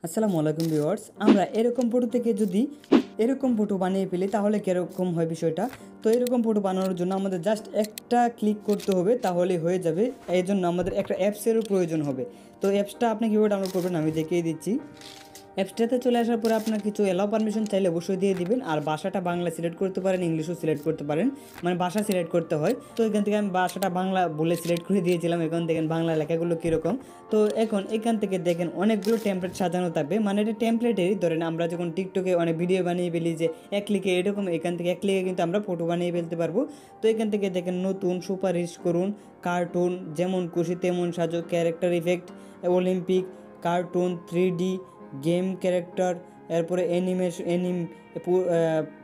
আসসালামু আলাইকুম ভিউয়ার্স, আমরা এরকম ফটো থেকে যদি এরকম ফটো বানিয়ে ফেলি তাহলে কীরকম হয় বিষয়টা। তো এরকম ফটো বানানোর জন্য আমাদের জাস্ট একটা ক্লিক করতে হবে, তাহলেই হয়ে যাবে। এই জন্য আমাদের একটা অ্যাপসেরও প্রয়োজন হবে। তো অ্যাপসটা আপনি কীভাবে ডাউনলোড করবেন আমি দেখিয়ে দিচ্ছি। অ্যাপসটাতে চলে আসার পরে আপনার কিছু অ্যালাউ পারমিশন চাইলে অবশ্যই দিয়ে দিবেন। আর ভাষাটা বাংলা সিলেক্ট করতে পারেন, ইংলিশও সিলেক্ট করতে পারেন, মানে ভাষা সিলেক্ট করতে হয়। তো এখান থেকে আমি ভাষাটা বাংলা বলে সিলেক্ট করে দিয়েছিলাম। এখন দেখেন বাংলা লেখাগুলো কীরকম। তো এখন এখান থেকে দেখেন অনেকগুলো টেমপ্লেট সাজানো থাকবে, মানে এটা টেমপ্লেটেরই। ধরেন আমরা যখন টিকটকে অনেক ভিডিও বানিয়ে ফেলি যে এক ক্লিকে, এরকম এখান থেকে এক ক্লিকে কিন্তু আমরা ফটো বানিয়ে ফেলতে পারবো। তো এখান থেকে দেখেন নতুন, সুপারিশ করুন, কার্টুন, যেমন খুশি তেমন সাজো, character effect, Olympic, cartoon, 3D, game character, এরপরে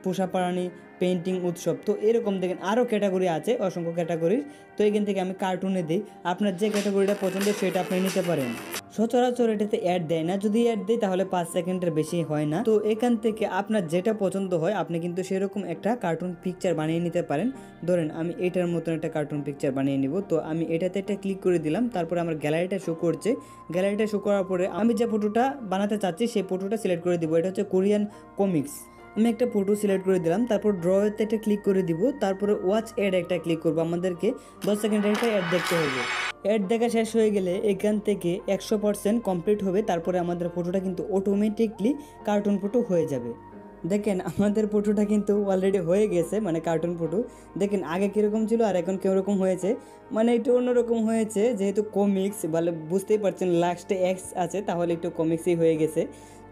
পোষা প্রাণী, পেন্টিং, উৎসব। তো এরকম দেখেন আরও ক্যাটাগরি আছে, অসংখ্য ক্যাটাগরি। তো এখান থেকে আমি কার্টুনে দিই, আপনার যে ক্যাটাগরিটা পছন্দ সেটা আপনি নিতে পারেন। সচরাচর এটাতে অ্যাড দেয় না, যদি অ্যাড দেয় তাহলে 5 সেকেন্ডের বেশি হয় না। তো এখান থেকে আপনার যেটা পছন্দ হয় আপনি কিন্তু সেরকম একটা কার্টুন পিকচার বানিয়ে নিতে পারেন। ধরেন আমি এটার মতন একটা কার্টুন পিকচার বানিয়ে নিব। তো আমি এটাতে একটা ক্লিক করে দিলাম, তারপরে আমার গ্যালারিটা শো করছে। গ্যালারিটা শো করার পরে আমি যে ফটোটা বানাতে চাচ্ছি সেই ফটোটা সিলেক্ট করে দিব। এটা হচ্ছে কোরিয়ান কমিক্স। আমি একটা ফটো সিলেক্ট করে দিলাম, তারপর ড্রতে একটা ক্লিক করে দিব, তারপরে ওয়াচ অ্যাড একটা ক্লিক করবো। আমাদেরকে 10 সেকেন্ডের একটা অ্যাড দেখতে হবে। অ্যাড দেখা শেষ হয়ে গেলে এখান থেকে 100% কমপ্লিট হবে, তারপরে আমাদের ফটোটা কিন্তু অটোমেটিকলি কার্টুন ফটো হয়ে যাবে। দেখেন আমাদের ফটোটা কিন্তু অলরেডি হয়ে গেছে, মানে কার্টুন ফটো। দেখেন আগে কীরকম ছিল আর এখন কীরকম হয়েছে, মানে একটু অন্যরকম হয়েছে। যেহেতু কমিক্স বলে বুঝতেই পারছেন লাস্টে এক্স আছে, তাহলে একটু কমিক্সই হয়ে গেছে।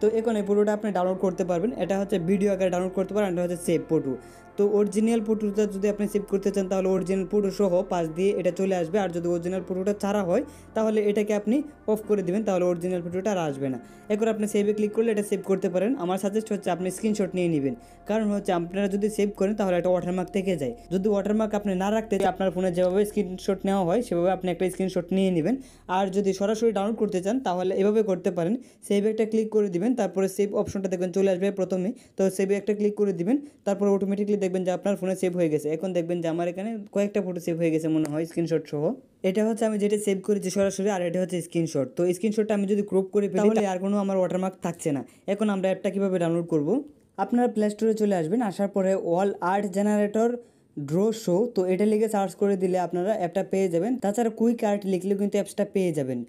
তো এখন এই ফটোটা আপনি ডাউনলোড করতে পারবেন। এটা হচ্ছে ভিডিও আকারে ডাউনলোড করতে পারেন, এটা হচ্ছে সেভ ফটো। তো অরিজিনাল ফটোটা যদি আপনি সেভ করতে চান তাহলে অরিজিনাল ফটো সহ পাশ দিয়ে এটা চলে আসবে। আর যদি অরিজিনাল ফটোটা ছাড়া হয় তাহলে এটাকে আপনি অফ করে দিবেন, তাহলে অরিজিনাল ফটোটা আর আসবে না। এখন আপনি সেভে ক্লিক করলে এটা সেভ করতে পারেন। আমার সাজেস্ট হচ্ছে আপনি স্ক্রিনশট নিয়ে নেবেন, কারণ হচ্ছে আপনারা যদি সেভ করেন তাহলে একটা ওয়াটারমার্ক থেকে যায়। যদি ওয়াটারমার্ক আপনি না রাখতে আপনার ফোনে যেভাবে স্ক্রিনশট নেওয়া হয় সেভাবে আপনি একটা স্ক্রিনশট নিয়ে নেবেন। আর যদি সরাসরি ডাউনলোড করতে চান তাহলে এভাবে করতে পারেন। সেভ একটা ক্লিক করে দিবেন, তারপরে সেভ অপশনটা দেখবেন চলে আসবে প্রথমে। তো সেভে একটা ক্লিক করে দিবেন, তারপর অটোমেটিকলি দেখবেন যে আপনার ফোনে সেভ হয়ে গেছে। এখন দেখবেন যে আমার এখানে কয়েকটা ফটো সেভ হয়ে গেছে মনে হয় স্ক্রিনশট সহ। এটা হচ্ছে আমি যেটা সেভ করেছি সরাসরি, আর এটা হচ্ছে স্ক্রিনশট। তো স্ক্রিনশটটা আমি যদি ক্রপ করে ফেলি তাহলে আর কোনো আমার ওয়াটারমার্ক থাকছে না। এখন আমরা অ্যাপটা কীভাবে ডাউনলোড করব, আপনারা প্লে স্টোরে চলে আসবেন। আসার পরে all art generator draw show, তো এটা লিখে সার্চ করে দিলে আপনারা অ্যাপটা পেয়ে যাবেন। তাছাড়া কুইক আর্ট লিখলেও কিন্তু অ্যাপসটা পেয়ে যাবেন।